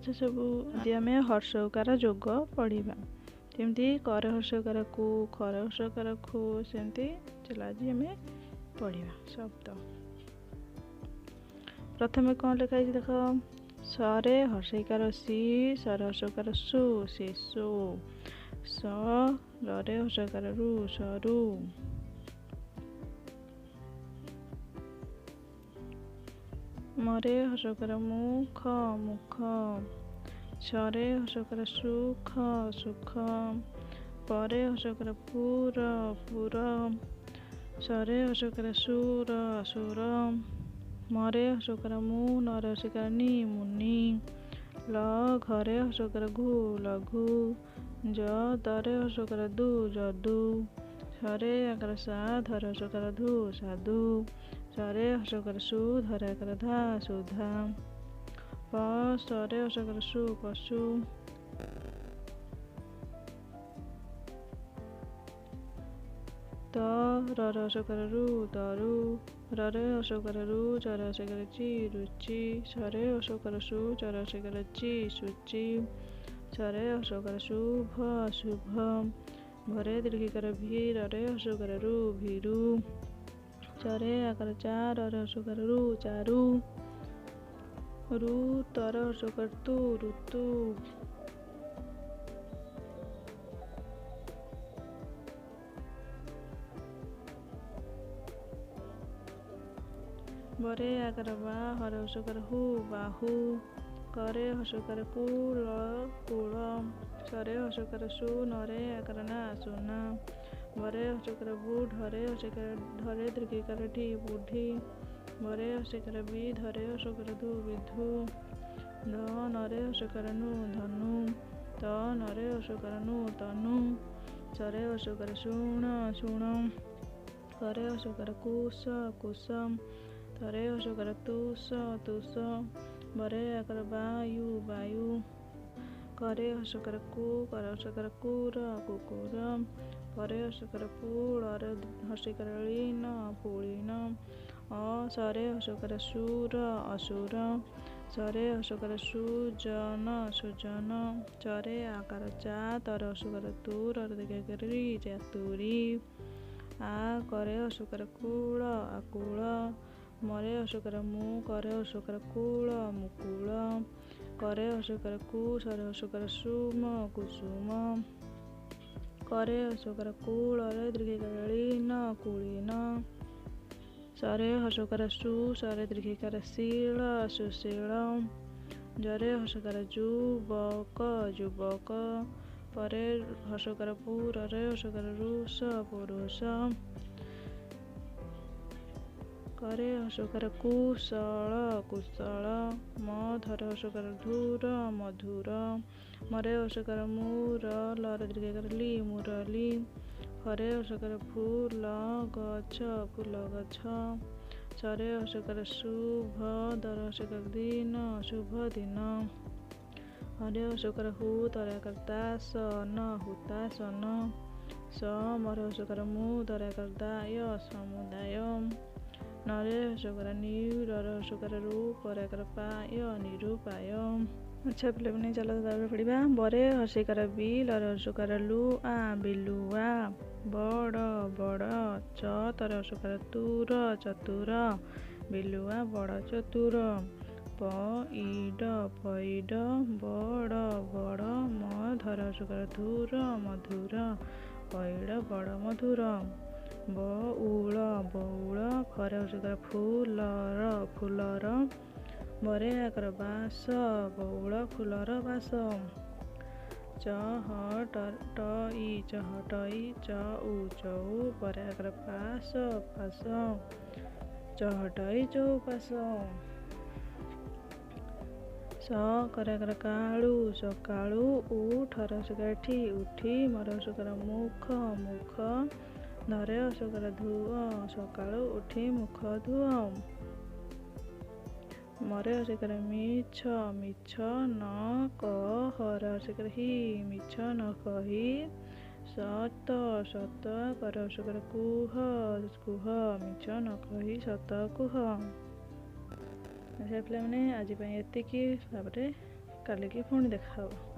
ଅଛି ସବୁ ଆଜି ଆମେ ହର୍ଷଉକାର ଯୋଗ ପଢ଼ିବା। ଯେମିତି କରେ ହର୍ଷଉକାର କୁ, ଖରେ ହର୍ଷଉକାର ଖୁ, ସେମିତି ଚାଲ ଆଜି ଆମେ ପଢ଼ିବା ଶବ୍ଦ। ପ୍ରଥମେ କ'ଣ ଲେଖା ହେଇଛି ଦେଖ। ସରେ ହର୍ଷଇକାର ସି, ସରେ ହର୍ଷଉକାର ସୁ, ଶିଶୁ। ସ ରରେ ହର୍ଷଇକାର ରୁ, ସରୁ। ମରେ ହର୍ଷଉକାର ମୁ, ଖ, ମୁଖ। ଛରେ ହର୍ଷଉକାର ସୁ, ଖ, ସୁଖ। ପରେ ହର୍ଷଉକାର ପୁର, ପୁର। ସରେ ହର୍ଷଉକାର ସୁର, ସୁର। ମରେ ହର୍ଷଉକାର ମୁ, ନରେ ହର୍ଷଇକାର ନି, ମୁନି। ଲ ଘରେ ହର୍ଷଉକାର ଘୁ, ଲଘୁ। ଜ ଦରେ ହର୍ଷଉକାର ଦୁ, ଯଦୁ। ସରେ ଆକାର ସା, ଧରେ ହର୍ଷଉକାର ଧୁ, ସାଧୁ। ସରେ ହର୍ଷଉକାର ସୁ, ଧରେ ଆକାର ଧା, ସୁଧା। ପ ସରେ ହର୍ଷଉକାର ସୁ, ପଶୁ। ତ ରରେ ହର୍ଷଉକାର ରୁ, ତରୁ। ରରେ ହର୍ଷଉକାର ରୁ, ଚରେ ହର୍ଷଇକାର ଚି, ରୁଚି। ସରେ ହର୍ଷଉକାର ସୁ, ଚରେ ହର୍ଷଇକାର ଚି, ସୁଚି। ସରେ ହର୍ଷଉକାର ଶୁଭ, ଶୁଭ। ଭରେ ଦୀର୍ଘିକାର ଭି, ରରେ ହର୍ଷଉକାର ରୁ, ଭୀରୁ। ଚରେ ଆକାର ଚା, ରରେ ହର୍ଷଉକାର ରୁ, ଚାରୁ। ରୁ ତର ହର୍ଷଉକାର ତୁ, ଋତୁ। ବରେ ଆକାର ବା, ହରେ ହର୍ଷଉକାର ହୁ, ବାହୁ। କରେ ହର୍ଷଉକାର କୁ, ଳ, କୁଳ। ସରେ ହର୍ଷଉକାର ସୁ, ନରେ ଆକାର ନା, ସୁନା। ବରେ ହର୍ଷଉକାର ବୁ, ଢରେ ହର୍ଷଇକାର ଧରେ ଦୀର୍ଘିକାର ଢି, ବୁଢୀ। ବରେ ହର୍ଷଇକାର ବି, ଧରେ ହର୍ଷଉକାର ଧୁ, ବିଧୁ। ଧ ନରେ ହର୍ଷଉକାର ନୁ, ଧନୁ। ତ ନରେ ହର୍ଷଉକାର ନୁ, ତନୁ। ସରେ ହର୍ଷଉକାର ଶୁଣ, ଶୁଣ। କରେ ହର୍ଷଉକାର କୁଶ, କୁଶ। ତରେ ହର୍ଷଉକାର ତୁଷ, ତୁଷ। ବରେ ଆକାର ବାୟୁ, ବାୟୁ। କରେ ହର୍ଷଉକାର କୁ, କରେ ହର୍ଷଉକାର କୁର, କୁକୁର। ପରେ ହର୍ଷଉକାର ପୁ, ଳରେ ହର୍ଷଇକାର ଳିନ, ପୁଳିନ। ଅ ସରେ ହର୍ଷଉକାର ସୁର, ଅସୁର। ସରେ ହର୍ଷଉକାର ସୁଜନ, ସୁଜନ। ଚରେ ଆକାର ଚା, ତରେ ହର୍ଷଉକାର ତୁ, ରରେ ଦୀର୍ଘଇକାର ରି, ଚାତୁରୀ। ଆ କରେ ହର୍ଷଉକାର କୁଳ, ଆକୁଳ। ମରେ ହର୍ଷଉକାର ମୁ, କରେ ହର୍ଷଉକାର କୁଳ, ମୁକୁଳ। କରେ ହର୍ଷଉକାର କୁ, ସରେ ହର୍ଷଉକାର ସୁମ, କୁସୁମ। କରେ ହର୍ଷଉକାର କୁ, ଳରେ ଦୀର୍ଘଇକାର ଳିନ, କୁଳିନ। ସରେ ହର୍ଷଉକାର ସୁ, ସରେ ଦୀର୍ଘଇକାର ଶିଳ, ସୁଶୀଳ। ଜରେ ହର୍ଷଉକାର ଯୁବକ, ଯୁବକ। ପରେ ହର୍ଷଉକାର ପୁ, ରରେ ହର୍ଷଉକାର ରୁଷ, ପୁରୁଷ। କରେ ହର୍ଷଉକାର କୁଶଳ, କୁଶଳ। ମ ଧରେ ହର୍ଷଉକାର ଧୁର, ମଧୁର। ମରେ ହର୍ଷଉକାର ମୁର, ଳରେ ଦୀର୍ଘଇକାର ଲି, ମୁରଲି। ହରେ ହର୍ଷଉକାର ଫୁଲ ଗଛ, ଫୁଲ ଗଛ। ସରେ ହର୍ଷଉକାର ଶୁଭ, ଦରେ ହର୍ଷଇକାର ଦିନ, ଶୁଭ ଦିନ। ହରେ ହର୍ଷଉକାର ହୁ, ତରେ ଆକାର ତାସନ, ହୁତାସନ। ସ ମରେ ହର୍ଷଉକାର ମୁ, ଦରେ ଆକାର ଦାୟ, ସମୁଦାୟ। ନରେ ହର୍ଷଉକାର ନି, ରରେ ହର୍ଷଉକାର ରୁ, ପରେ ଆକାର ପାୟ, ନିରୁପାୟ। ଆଚ୍ଛା ପିଲାମାନେ ଚାଲ ତାପରେ ପଢ଼ିବା। ବରେ ହର୍ଷଇକାର ବି, ଳରେ ହର୍ଷଉକାର ଲୁ, ଆ, ବିଲୁଆ। ବଡ଼, ବଡ଼। ଚ ତରେ ହର୍ଷଉକାର ତୁର, ଚତୁର। ବିଲୁଆ ବଡ଼ ଚତୁର। ପଇଡ଼, ପଇଡ଼। ବଡ଼, ବଡ଼। ମ ଧରେ ହର୍ଷଉକାର ଧୁର, ମଧୁର। ପଇଡ଼ ବଡ଼ ମଧୁର। ବଉଳ, ବଉଳ। ଫରେ ହର୍ଷଉକାର ଫୁଲର, ଫୁଲର। ବରେ ଆକାର ବାସ, ବଉଳ ଫୁଲର ବାସ। ଚହଟଇ, ଚହଟଇ। ଚଉ, ଚଉ। ପରେ ଆକାର ପାଶ, ପାଶ। ଚହଟଇ ଚଉପାଶ। ସ କରେ ଆକାର କାଳୁ, ସକାଳୁ। ଉ ଠରେ ହର୍ଷଉକାର ଠି, ଉଠି। ମରେ ହର୍ଷଉକାର ମୁଖ, ମୁଖ। ଧରେ ହର୍ଷଉକାର ଧୁଅ, ସକାଳୁ ଉଠି ମୁଖ ଧୁଅ। ମରେ ହର୍ଷଇକାର ମିଛ, ମିଛ। ନ କ ହରେ ହର୍ଷଇକାର ହି, ମିଛ ନ କହି। ସତ, ସତ। କରେ ହର୍ଷଉକାର କୁହ, କୁହ। ମିଛ ନ କହି ସତ କୁହ। ଆଚ୍ଛା ପିଲାମାନେ ଆଜି ପାଇଁ ଏତିକି, ତାପରେ କାଲିକି ପୁଣି ଦେଖା ହବ।